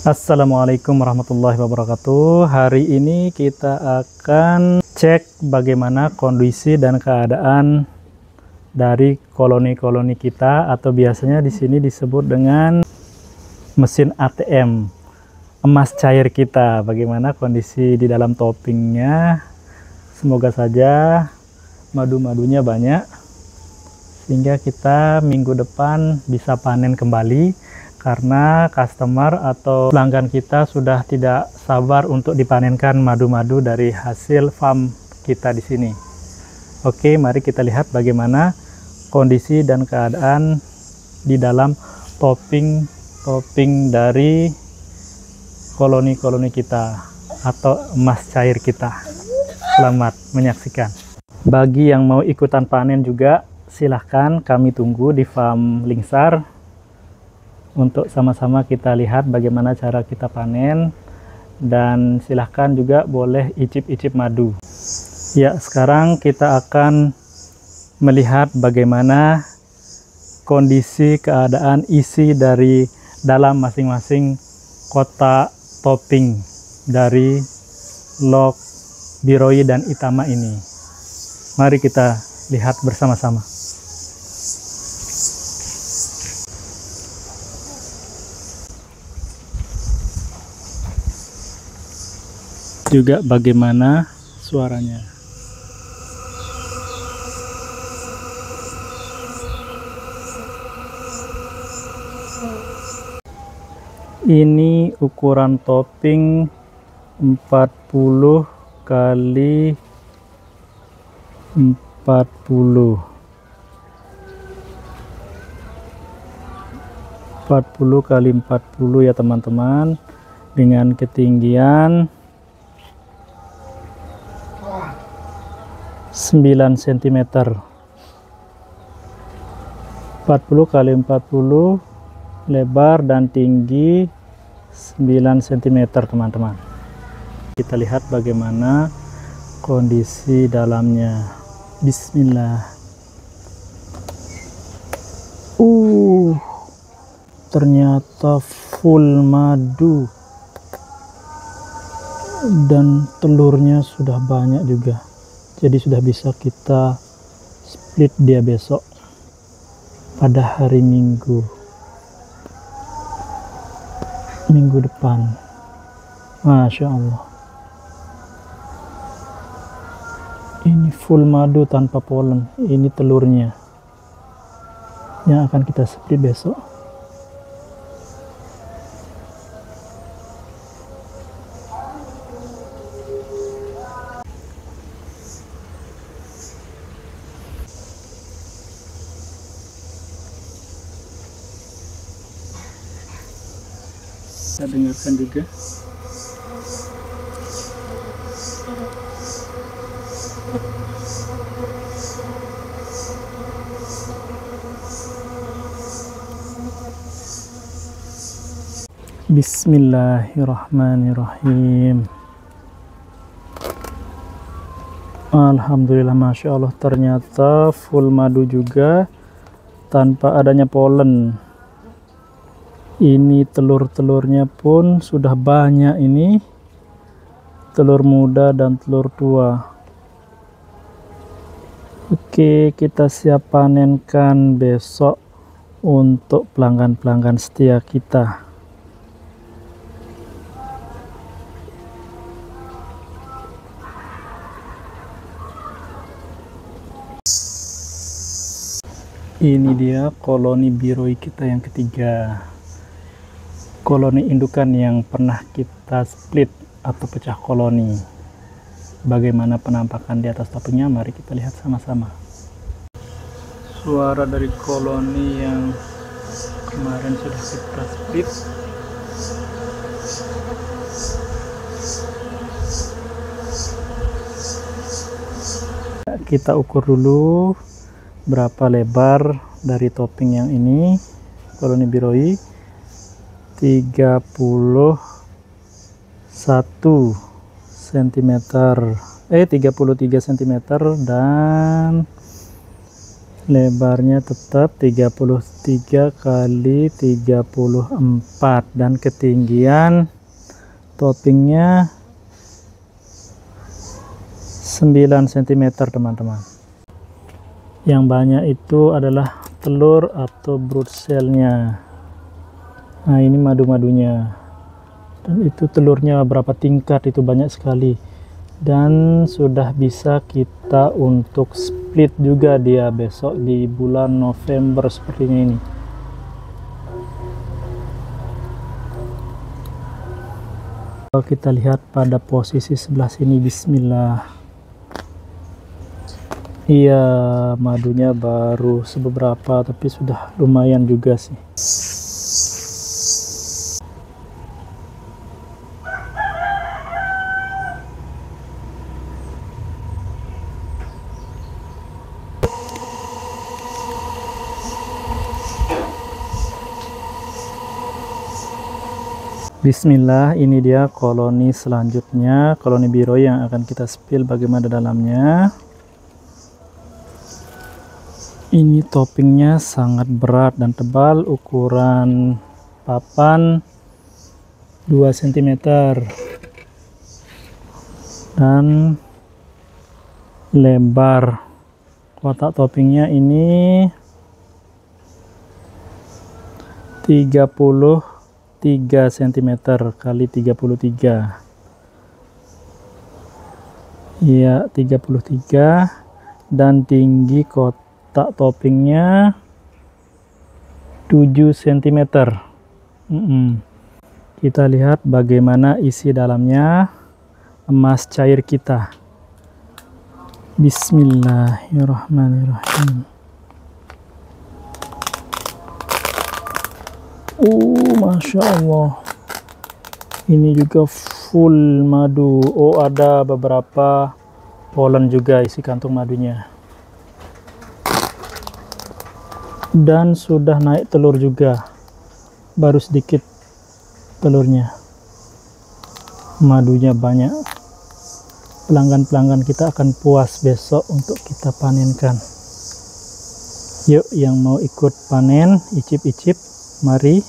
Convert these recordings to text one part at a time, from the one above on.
Assalamualaikum warahmatullahi wabarakatuh. Hari ini kita akan cek bagaimana kondisi dan keadaan dari koloni-koloni kita, atau biasanya di sini disebut dengan mesin ATM, emas cair kita. Bagaimana kondisi di dalam toppingnya? Semoga saja madu-madunya banyak sehingga kita minggu depan bisa panen kembali, karena customer atau pelanggan kita sudah tidak sabar untuk dipanenkan madu-madu dari hasil farm kita di sini. Oke, mari kita lihat bagaimana kondisi dan keadaan di dalam topping dari koloni-koloni kita atau emas cair kita. Selamat menyaksikan. Bagi yang mau ikutan panen juga, silahkan kami tunggu di farm Lingsar untuk sama-sama kita lihat bagaimana cara kita panen, dan silahkan juga boleh icip-icip madu. Ya, sekarang kita akan melihat bagaimana kondisi keadaan isi dari dalam masing-masing kotak topping dari Lok Biroi dan Itama ini. Mari kita lihat bersama-sama. Juga bagaimana suaranya. Ini ukuran topping 40 kali 40 kali 40 ya teman-teman, dengan ketinggian 9 cm. 40 kali 40 lebar dan tinggi 9 cm teman-teman. Kita lihat bagaimana kondisi dalamnya. Bismillah. Ternyata full madu dan telurnya sudah banyak juga. Jadi sudah bisa kita split dia besok pada hari Minggu depan. Masya Allah, ini full madu tanpa polen. Ini telurnya yang akan kita split besok. Kita dengarkan juga. Bismillahirrahmanirrahim. Alhamdulillah, Masya Allah, ternyata full madu juga tanpa adanya polen. Ini telur-telurnya pun sudah banyak, ini telur muda dan telur tua. Oke, kita siap panenkan besok untuk pelanggan-pelanggan setia kita. Ini dia koloni biroi kita yang ketiga. Koloni indukan yang pernah kita split atau pecah koloni. Bagaimana penampakan di atas toppingnya? Mari kita lihat sama-sama. Suara dari koloni yang kemarin sudah kita split. Kita ukur dulu berapa lebar dari topping yang ini, koloni biroi. 31 cm, 33 cm dan Lebarnya tetap 33 kali 34 dan ketinggian toppingnya 9 cm teman-teman. Yang banyak itu adalah telur atau brood cell-nya. Nah, ini madu-madunya. Dan itu telurnya berapa tingkat, itu banyak sekali. Dan sudah bisa kita untuk split juga dia besok di bulan November sepertinya ini. Kalau kita lihat pada posisi sebelah sini, bismillah. Iya, madunya baru seberapa tapi sudah lumayan juga sih. Bismillah, ini dia koloni selanjutnya, koloni biroi yang akan kita spill bagaimana dalamnya. Ini toppingnya sangat berat dan tebal, ukuran papan 2 cm dan lebar kotak toppingnya ini 33 cm kali 33. Iya, 33, dan tinggi kotak toppingnya 7 cm. Kita lihat bagaimana isi dalamnya emas cair kita. Bismillahirrahmanirrahim. Masya Allah, ini juga full madu. Oh, ada beberapa polen juga isi kantung madunya, dan sudah naik telur juga, baru sedikit telurnya. Madunya banyak. Pelanggan-pelanggan kita akan puas besok untuk kita panenkan. Yuk, yang mau ikut panen, icip-icip, mari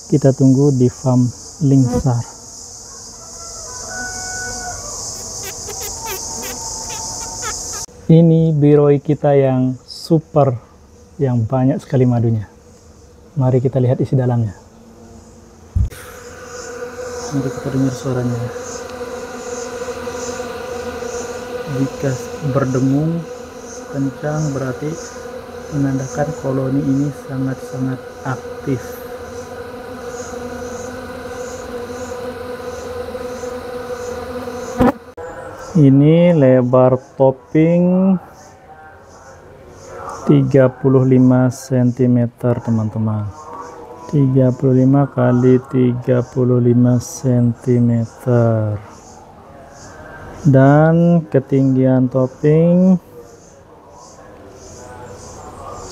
kita tunggu di farm Lingsar. Ini biroi kita yang super, yang banyak sekali madunya. Mari kita lihat isi dalamnya. Mari kita dengar suaranya. Jika berdengung kencang berarti menandakan koloni ini sangat-sangat aktif. Ini lebar topping 35 cm teman-teman. 35 kali 35 cm. Dan ketinggian topping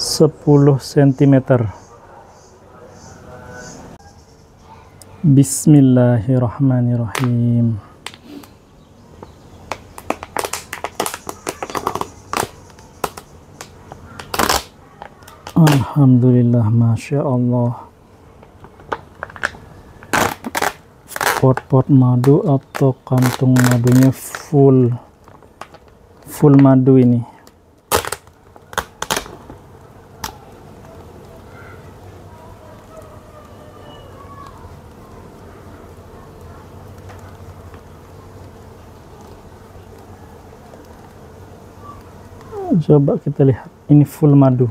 10 cm. Bismillahirrahmanirrahim. Alhamdulillah, Masya Allah. Pot-pot madu atau kantung madunya full madu ini. Coba kita lihat, ini full madu.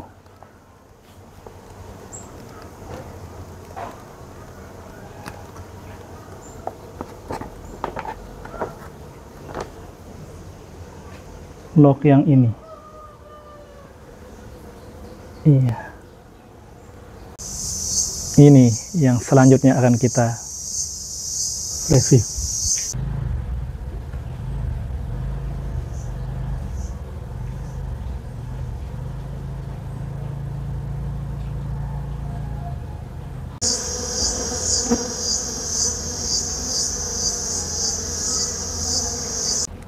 Lock yang ini, iya, ini yang selanjutnya akan kita review.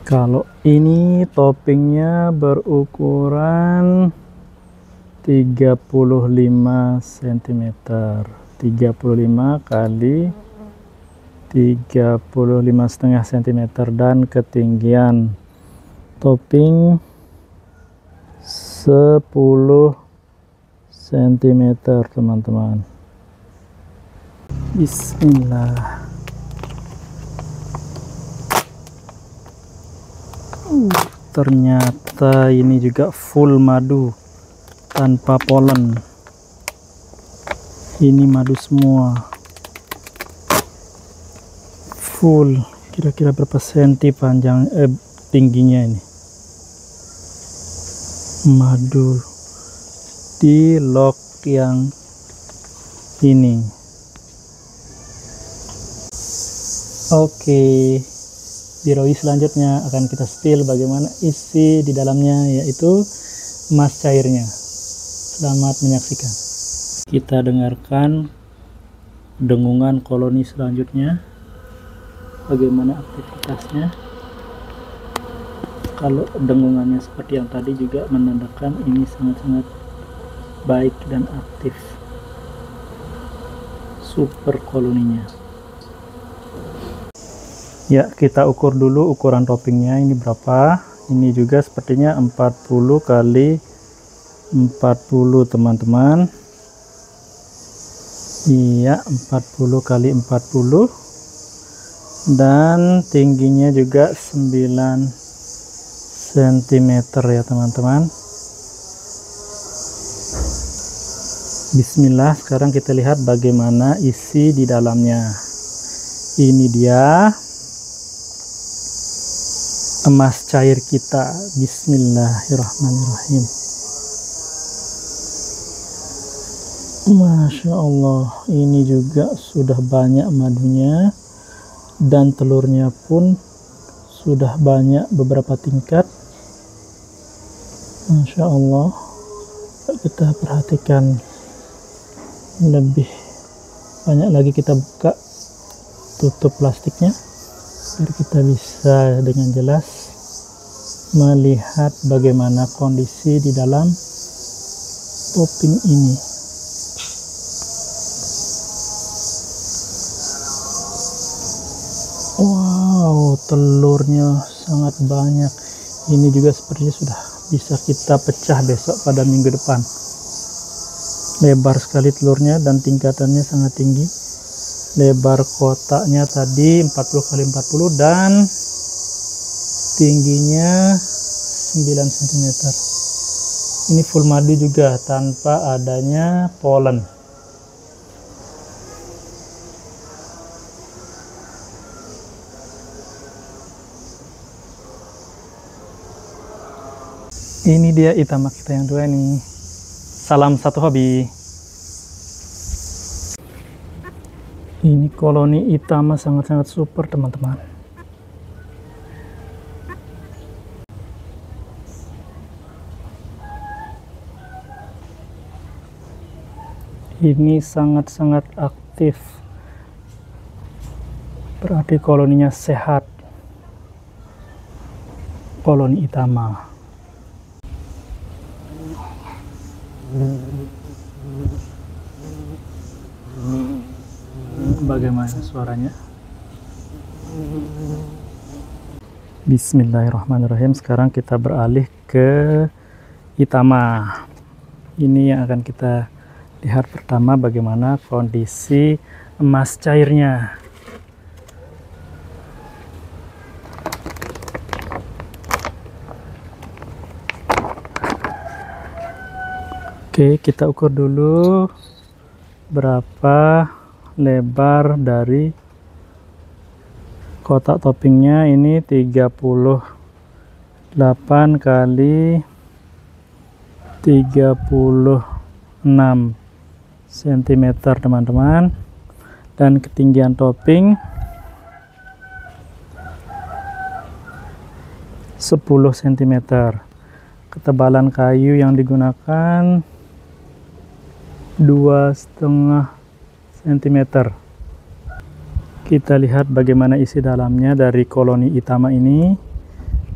Kalau ini toppingnya berukuran 35 cm. 35 kali 35,5 cm, dan ketinggian topping 10 cm teman-teman. Bismillah. Ternyata ini juga full madu tanpa polen. Ini madu semua, full. Kira-kira berapa senti panjang tingginya ini? Madu di log yang ini. Oke, di ROI selanjutnya akan kita spill bagaimana isi di dalamnya, yaitu emas cairnya. Selamat menyaksikan. Kita dengarkan dengungan koloni selanjutnya, bagaimana aktivitasnya. Kalau dengungannya seperti yang tadi juga menandakan ini sangat-sangat baik dan aktif. Super koloninya. Ya, kita ukur dulu ukuran toppingnya ini berapa. Ini juga sepertinya 40 kali 40 teman-teman. Iya, 40 kali 40, dan tingginya juga 9 cm ya teman-teman. Bismillah, sekarang kita lihat bagaimana isi di dalamnya. Ini dia emas cair kita. Bismillahirrahmanirrahim. Masya Allah, ini juga sudah banyak madunya, dan telurnya pun sudah banyak, beberapa tingkat. Masya Allah. Kita perhatikan lebih banyak lagi. Kita buka tutup plastiknya biar kita bisa dengan jelas melihat bagaimana kondisi di dalam topping ini. Wow, telurnya sangat banyak. Ini juga sepertinya sudah bisa kita pecah besok pada minggu depan. Lebar sekali telurnya dan tingkatannya sangat tinggi. Lebar kotaknya tadi 40 kali 40 dan tingginya 9 cm. Ini full madu juga tanpa adanya polen. Ini dia itama kita yang dua nih. Salam satu hobi. Ini koloni itama sangat-sangat super teman-teman. Ini sangat-sangat aktif. Berarti koloninya sehat. Koloni itama. Bagaimana suaranya? Bismillahirrahmanirrahim. Sekarang kita beralih ke itama. Ini yang akan kita lihat pertama, bagaimana kondisi emas cairnya. Oke, kita ukur dulu berapa lebar dari kotak toppingnya. Ini 38 kali 36 cm teman-teman, dan ketinggian topping 10 cm. Ketebalan kayu yang digunakan 2,5 cm. Kita lihat bagaimana isi dalamnya dari koloni itama ini,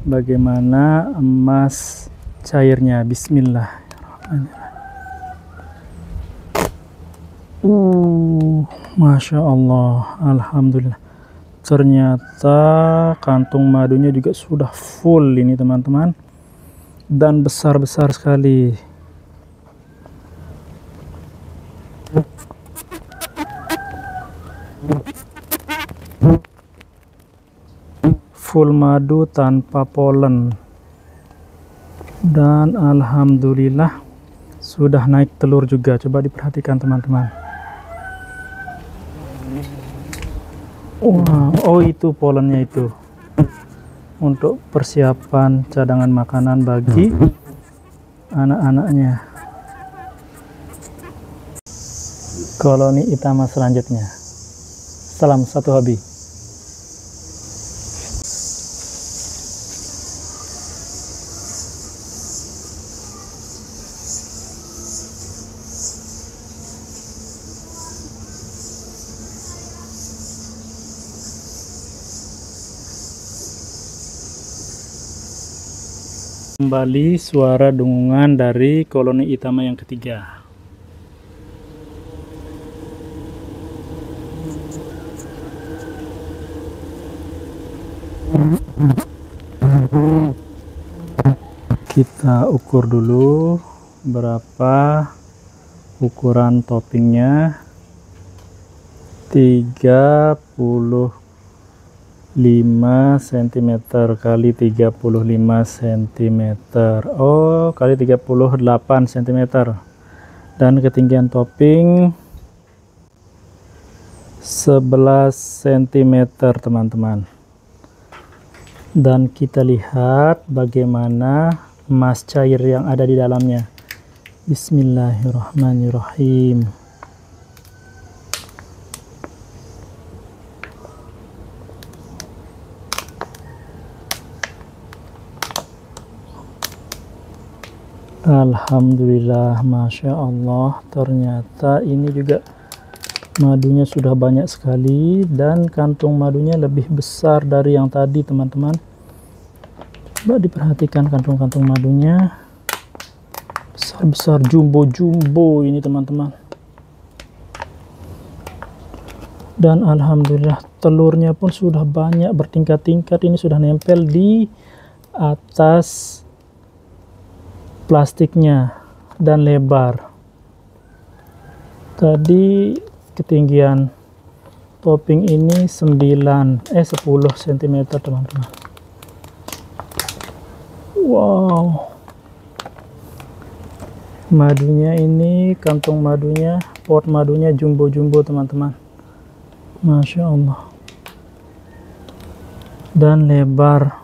bagaimana emas cairnya. Bismillahirrahmanirrahim. Masya Allah, alhamdulillah. Ternyata kantung madunya juga sudah full ini teman-teman, dan besar-besar sekali. Full madu tanpa polen, dan alhamdulillah sudah naik telur juga. Coba diperhatikan teman-teman. Wow, oh itu polennya itu untuk persiapan cadangan makanan bagi anak-anaknya. Koloni Itama selanjutnya. Salam satu hobi. Kembali suara dengungan dari koloni Itama yang ketiga. Kita ukur dulu berapa ukuran toppingnya. 35 cm kali 35 cm, oh kali 38 cm, dan ketinggian topping 11 cm teman-teman. Dan kita lihat bagaimana emas cair yang ada di dalamnya. Bismillahirrahmanirrahim. Alhamdulillah, Masya Allah, ternyata ini juga madunya sudah banyak sekali, dan kantung madunya lebih besar dari yang tadi teman-teman. Coba diperhatikan kantung-kantung madunya, besar-besar, jumbo-jumbo ini teman-teman. Dan alhamdulillah telurnya pun sudah banyak bertingkat-tingkat, ini sudah nempel di atas plastiknya dan lebar. Tadi ketinggian topping ini 10 cm teman-teman. Wow, madunya ini, kantung madunya, pot madunya jumbo-jumbo teman-teman. Masya Allah. Dan lebar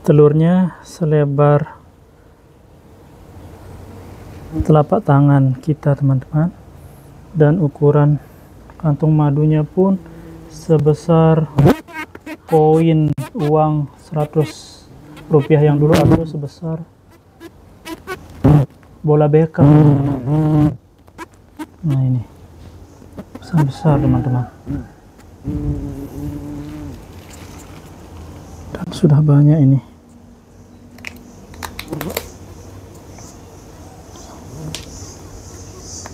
telurnya selebar telapak tangan kita teman-teman, dan ukuran kantung madunya pun sebesar koin uang 100 rupiah yang dulu, atau sebesar bola Beckham. Nah ini besar-besar teman-teman, dan sudah banyak ini.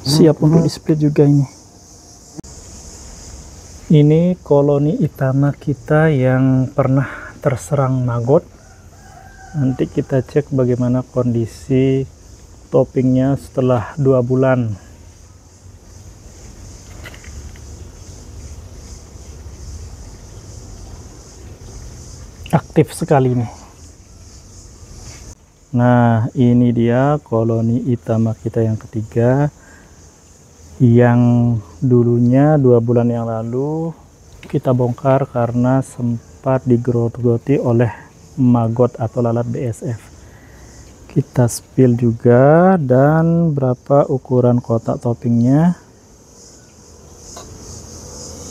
Siap untuk di split juga ini. Ini koloni Itama kita yang pernah terserang maggot. Nanti kita cek bagaimana kondisi toppingnya setelah 2 bulan. Aktif sekali ini. Nah, ini dia koloni Itama kita yang ketiga, yang dulunya 2 bulan yang lalu kita bongkar karena sempat digerogoti oleh maggot atau lalat BSF. Kita spill juga, dan berapa ukuran kotak toppingnya.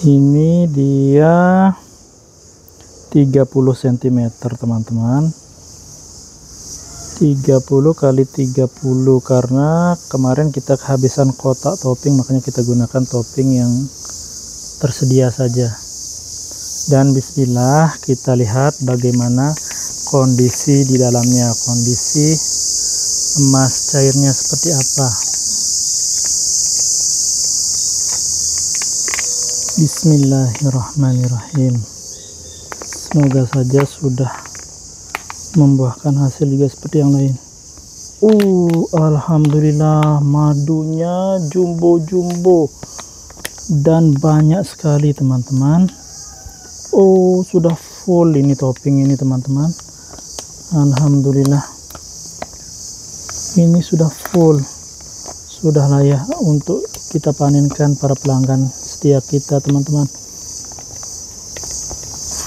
Ini dia 30 cm teman-teman, 30 kali 30, karena kemarin kita kehabisan kotak topping, makanya kita gunakan topping yang tersedia saja. Dan bismillah, kita lihat bagaimana kondisi di dalamnya, kondisi emas cairnya seperti apa. Bismillahirrahmanirrahim. Semoga saja sudah membuahkan hasil juga seperti yang lain. Alhamdulillah, madunya jumbo-jumbo dan banyak sekali teman-teman. Sudah full ini topping ini teman-teman. Alhamdulillah, ini sudah full, sudah layak untuk kita panenkan para pelanggan setia kita teman-teman.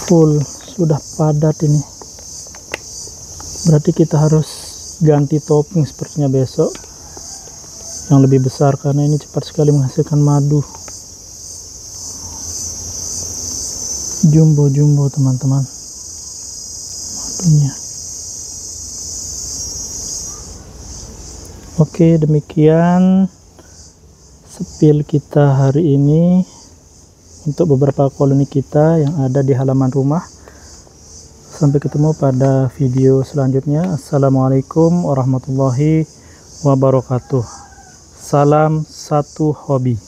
Full, sudah padat ini. Berarti kita harus ganti topping sepertinya besok yang lebih besar, karena ini cepat sekali menghasilkan madu. Jumbo-jumbo teman-teman madunya. Oke, demikian spill kita hari ini untuk beberapa koloni kita yang ada di halaman rumah. Sampai ketemu pada video selanjutnya. Assalamualaikum warahmatullahi wabarakatuh. Salam satu hobi.